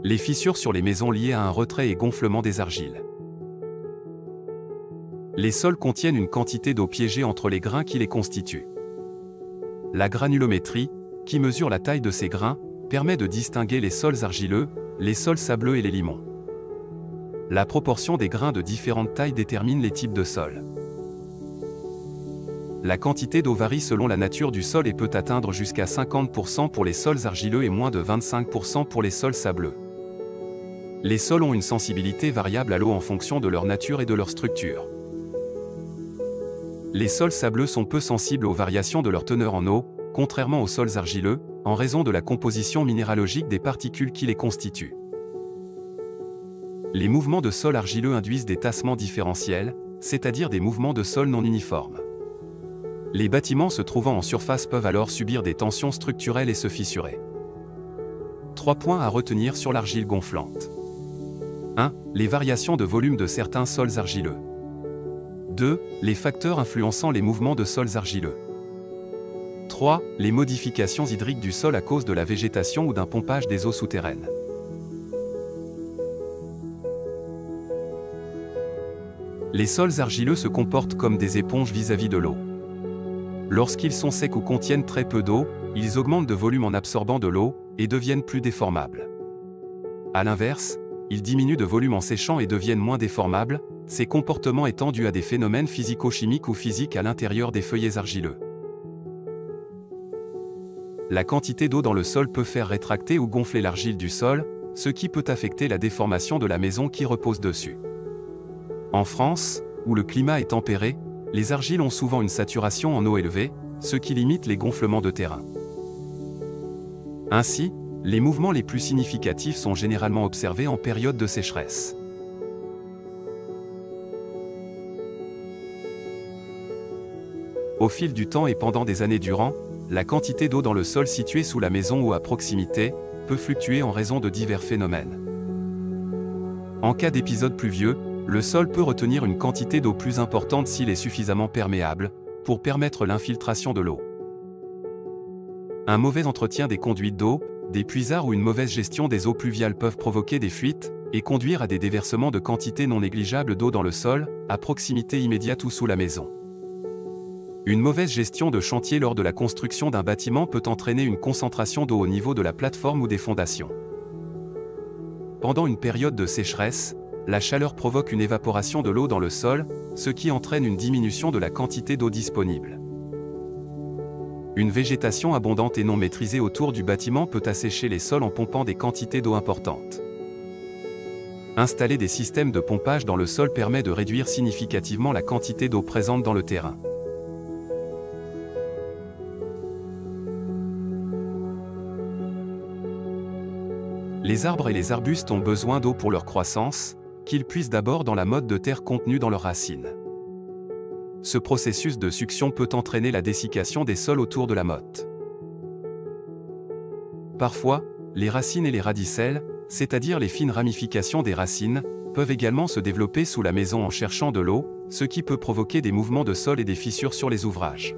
Les fissures sur les maisons liées à un retrait et gonflement des argiles. Les sols contiennent une quantité d'eau piégée entre les grains qui les constituent. La granulométrie, qui mesure la taille de ces grains, permet de distinguer les sols argileux, les sols sableux et les limons. La proportion des grains de différentes tailles détermine les types de sols. La quantité d'eau varie selon la nature du sol et peut atteindre jusqu'à 50% pour les sols argileux et moins de 25% pour les sols sableux. Les sols ont une sensibilité variable à l'eau en fonction de leur nature et de leur structure. Les sols sableux sont peu sensibles aux variations de leur teneur en eau, contrairement aux sols argileux, en raison de la composition minéralogique des particules qui les constituent. Les mouvements de sol argileux induisent des tassements différentiels, c'est-à-dire des mouvements de sol non uniformes. Les bâtiments se trouvant en surface peuvent alors subir des tensions structurelles et se fissurer. 3 points à retenir sur l'argile gonflante. 1. Les variations de volume de certains sols argileux. 2. Les facteurs influençant les mouvements de sols argileux. 3. Les modifications hydriques du sol à cause de la végétation ou d'un pompage des eaux souterraines. Les sols argileux se comportent comme des éponges vis-à-vis de l'eau. Lorsqu'ils sont secs ou contiennent très peu d'eau, ils augmentent de volume en absorbant de l'eau et deviennent plus déformables. A l'inverse, ils diminuent de volume en séchant et deviennent moins déformables, ces comportements étant dus à des phénomènes physico-chimiques ou physiques à l'intérieur des feuillets argileux. La quantité d'eau dans le sol peut faire rétracter ou gonfler l'argile du sol, ce qui peut affecter la déformation de la maison qui repose dessus. En France, où le climat est tempéré, les argiles ont souvent une saturation en eau élevée, ce qui limite les gonflements de terrain. Ainsi, les mouvements les plus significatifs sont généralement observés en période de sécheresse. Au fil du temps et pendant des années durant, la quantité d'eau dans le sol situé sous la maison ou à proximité peut fluctuer en raison de divers phénomènes. En cas d'épisode pluvieux, le sol peut retenir une quantité d'eau plus importante s'il est suffisamment perméable, pour permettre l'infiltration de l'eau. Un mauvais entretien des conduites d'eau, des puisards ou une mauvaise gestion des eaux pluviales peuvent provoquer des fuites et conduire à des déversements de quantités non négligeables d'eau dans le sol, à proximité immédiate ou sous la maison. Une mauvaise gestion de chantier lors de la construction d'un bâtiment peut entraîner une concentration d'eau au niveau de la plateforme ou des fondations. Pendant une période de sécheresse, la chaleur provoque une évaporation de l'eau dans le sol, ce qui entraîne une diminution de la quantité d'eau disponible. Une végétation abondante et non maîtrisée autour du bâtiment peut assécher les sols en pompant des quantités d'eau importantes. Installer des systèmes de pompage dans le sol permet de réduire significativement la quantité d'eau présente dans le terrain. Les arbres et les arbustes ont besoin d'eau pour leur croissance, qu'ils puisent d'abord dans la motte de terre contenue dans leurs racines. Ce processus de succion peut entraîner la dessiccation des sols autour de la motte. Parfois, les racines et les radicelles, c'est-à-dire les fines ramifications des racines, peuvent également se développer sous la maison en cherchant de l'eau, ce qui peut provoquer des mouvements de sol et des fissures sur les ouvrages.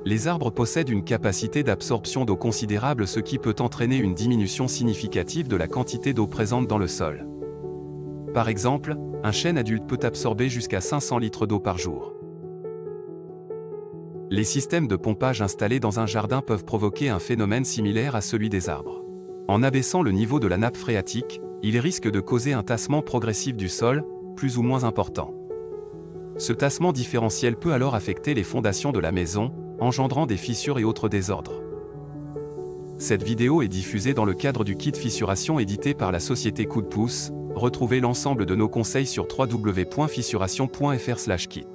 Les arbres possèdent une capacité d'absorption d'eau considérable, ce qui peut entraîner une diminution significative de la quantité d'eau présente dans le sol. Par exemple, un chêne adulte peut absorber jusqu'à 500 litres d'eau par jour. Les systèmes de pompage installés dans un jardin peuvent provoquer un phénomène similaire à celui des arbres. En abaissant le niveau de la nappe phréatique, ils risquent de causer un tassement progressif du sol, plus ou moins important. Ce tassement différentiel peut alors affecter les fondations de la maison, engendrant des fissures et autres désordres. Cette vidéo est diffusée dans le cadre du kit fissuration édité par la société Coup de pouce. Retrouvez l'ensemble de nos conseils sur www.fissuration.fr/kit.